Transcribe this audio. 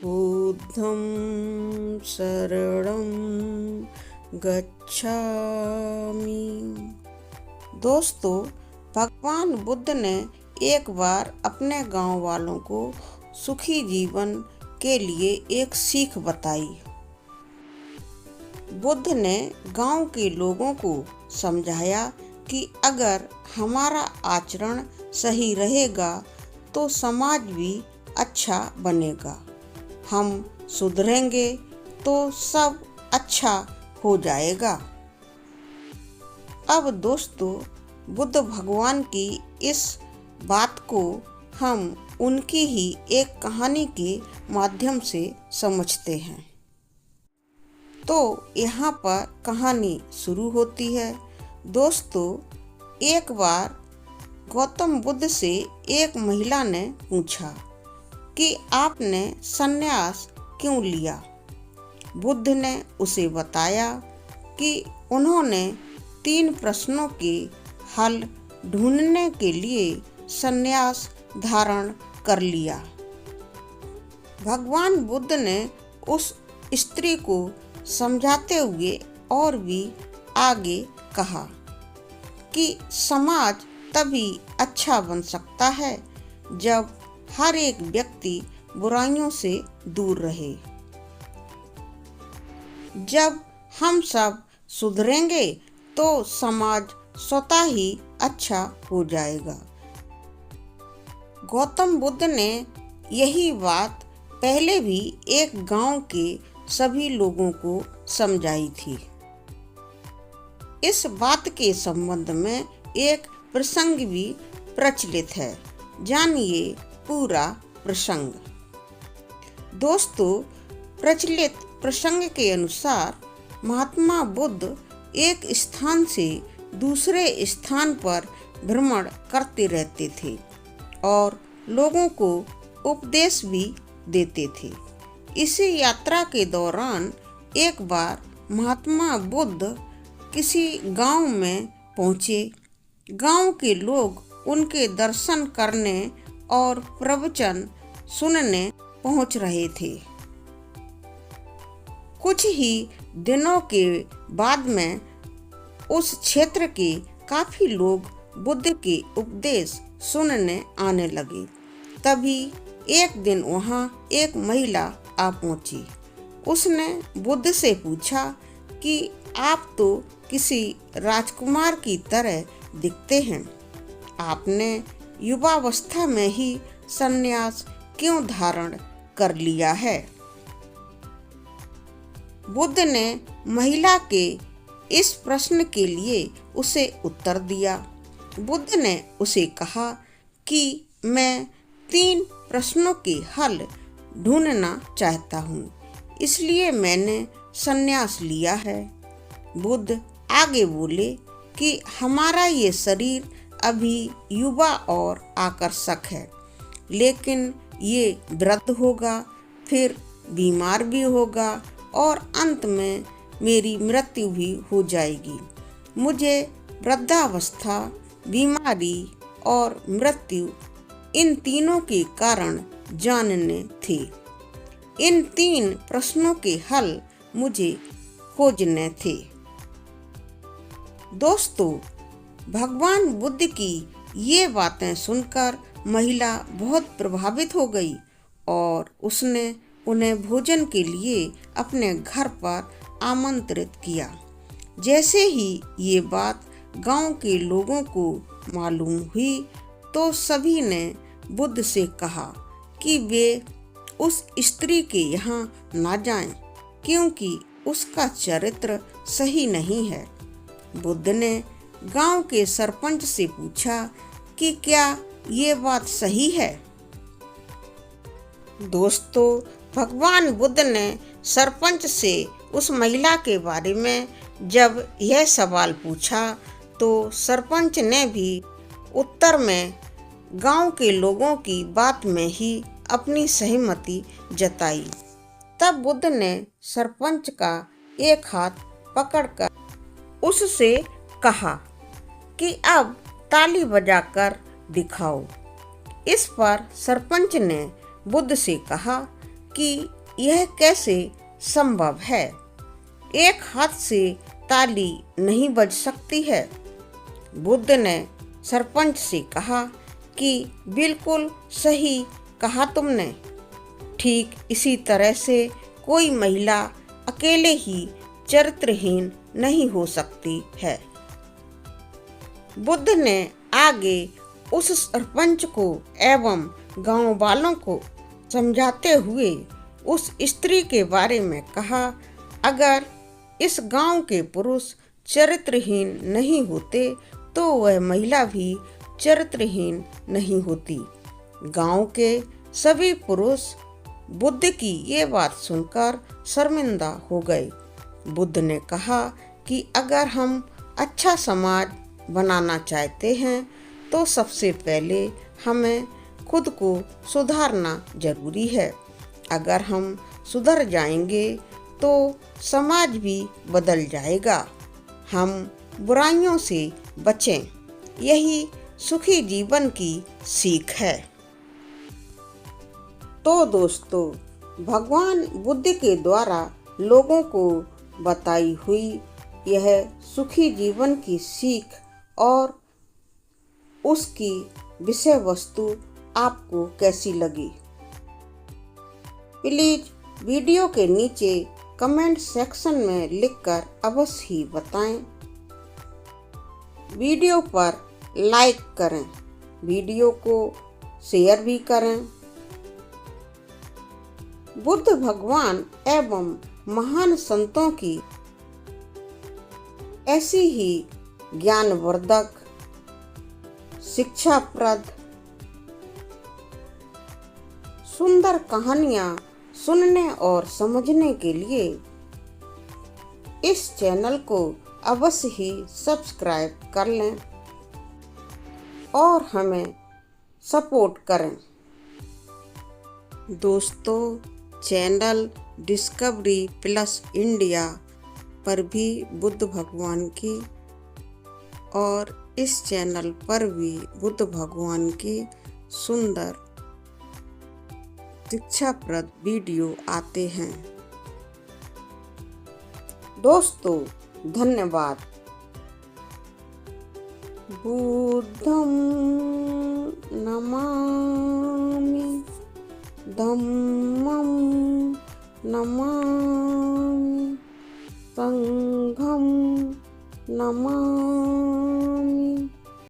बुद्धं शरणं गच्छामि। दोस्तों, भगवान बुद्ध ने एक बार अपने गांव वालों को सुखी जीवन के लिए एक सीख बताई। बुद्ध ने गांव के लोगों को समझाया कि अगर हमारा आचरण सही रहेगा तो समाज भी अच्छा बनेगा। हम सुधरेंगे तो सब अच्छा हो जाएगा। अब दोस्तों, बुद्ध भगवान की इस बात को हम उनकी ही एक कहानी के माध्यम से समझते हैं। तो यहाँ पर कहानी शुरू होती है। दोस्तों, एक बार गौतम बुद्ध से एक महिला ने पूछा कि आपने संन्यास क्यों लिया। बुद्ध ने उसे बताया कि उन्होंने 3 प्रश्नों के हल ढूंढने के लिए संन्यास धारण कर लिया। भगवान बुद्ध ने उस स्त्री को समझाते हुए और भी आगे कहा कि समाज तभी अच्छा बन सकता है जब हर एक व्यक्ति बुराइयों से दूर रहे। जब हम सब सुधरेंगे तो समाज स्वतः ही अच्छा हो जाएगा। गौतम बुद्ध ने यही बात पहले भी एक गांव के सभी लोगों को समझाई थी। इस बात के संबंध में एक प्रसंग भी प्रचलित है। जानिए पूरा प्रसंग। दोस्तों, प्रचलित प्रसंग के अनुसार महात्मा बुद्ध एक स्थान से दूसरे स्थान पर भ्रमण करते रहते थे और लोगों को उपदेश भी देते थे। इसी यात्रा के दौरान एक बार महात्मा बुद्ध किसी गांव में पहुंचे। गांव के लोग उनके दर्शन करने और प्रवचन सुनने पहुंच रहे थे। कुछ ही दिनों के बाद में उस क्षेत्र के काफी लोग बुद्ध के उपदेश सुनने आने लगे। तभी एक दिन वहां एक महिला आ पहुंची। उसने बुद्ध से पूछा कि आप तो किसी राजकुमार की तरह दिखते हैं, आपने युवावस्था में ही संन्यास क्यों धारण कर लिया है। बुद्ध ने महिला के इस प्रश्न के लिए उसे उत्तर दिया। बुद्ध ने उसे कहा कि मैं 3 प्रश्नों के हल ढूंढना चाहता हूँ, इसलिए मैंने संन्यास लिया है। बुद्ध आगे बोले कि हमारा ये शरीर अभी युवा और आकर्षक है, लेकिन ये वृद्ध होगा, फिर बीमार भी होगा और अंत में मेरी मृत्यु भी हो जाएगी। मुझे वृद्धावस्था, बीमारी और मृत्यु इन तीनों के कारण जानने थे। इन 3 प्रश्नों के हल मुझे खोजने थे। दोस्तों, भगवान बुद्ध की ये बातें सुनकर महिला बहुत प्रभावित हो गई और उसने उन्हें भोजन के लिए अपने घर पर आमंत्रित किया। जैसे ही ये बात गांव के लोगों को मालूम हुई तो सभी ने बुद्ध से कहा कि वे उस स्त्री के यहाँ न जाएं, क्योंकि उसका चरित्र सही नहीं है। बुद्ध ने गांव के सरपंच से पूछा कि क्या ये बात सही है। दोस्तों, भगवान बुद्ध ने सरपंच से उस महिला के बारे में जब यह सवाल पूछा तो सरपंच ने भी उत्तर में गांव के लोगों की बात में ही अपनी सहमति जताई। तब बुद्ध ने सरपंच का एक हाथ पकड़कर उससे कहा कि अब ताली बजाकर दिखाओ। इस पर सरपंच ने बुद्ध से कहा कि यह कैसे संभव है। एक हाथ से ताली नहीं बज सकती है। बुद्ध ने सरपंच से कहा कि बिल्कुल सही कहा तुमने। ठीक इसी तरह से कोई महिला अकेले ही चरित्रहीन नहीं हो सकती है। बुद्ध ने आगे उस सरपंच को एवं गांव वालों को समझाते हुए उस स्त्री के बारे में कहा, अगर इस गांव के पुरुष चरित्रहीन नहीं होते तो वह महिला भी चरित्रहीन नहीं होती। गांव के सभी पुरुष बुद्ध की ये बात सुनकर शर्मिंदा हो गए। बुद्ध ने कहा कि अगर हम अच्छा समाज बनाना चाहते हैं तो सबसे पहले हमें खुद को सुधारना जरूरी है। अगर हम सुधर जाएंगे तो समाज भी बदल जाएगा। हम बुराइयों से बचें, यही सुखी जीवन की सीख है। तो दोस्तों, भगवान बुद्ध के द्वारा लोगों को बताई हुई यह सुखी जीवन की सीख और उसकी विषय वस्तु आपको कैसी लगी? प्लीज वीडियो के नीचे कमेंट सेक्शन में लिखकर अवश्य ही बताएं। वीडियो पर लाइक करें, वीडियो को शेयर भी करें। बुद्ध भगवान एवं महान संतों की ऐसी ही ज्ञानवर्धक, शिक्षाप्रद, सुंदर कहानियाँ सुनने और समझने के लिए इस चैनल को अवश्य ही सब्सक्राइब कर लें और हमें सपोर्ट करें। दोस्तों, चैनल डिस्कवरी प्लस इंडिया पर भी बुद्ध भगवान की और इस चैनल पर भी बुद्ध भगवान की सुंदर शिक्षाप्रद वीडियो आते हैं। दोस्तों, धन्यवाद। बुद्धं नमामि, धम्मं नमामि, संघं नमामि।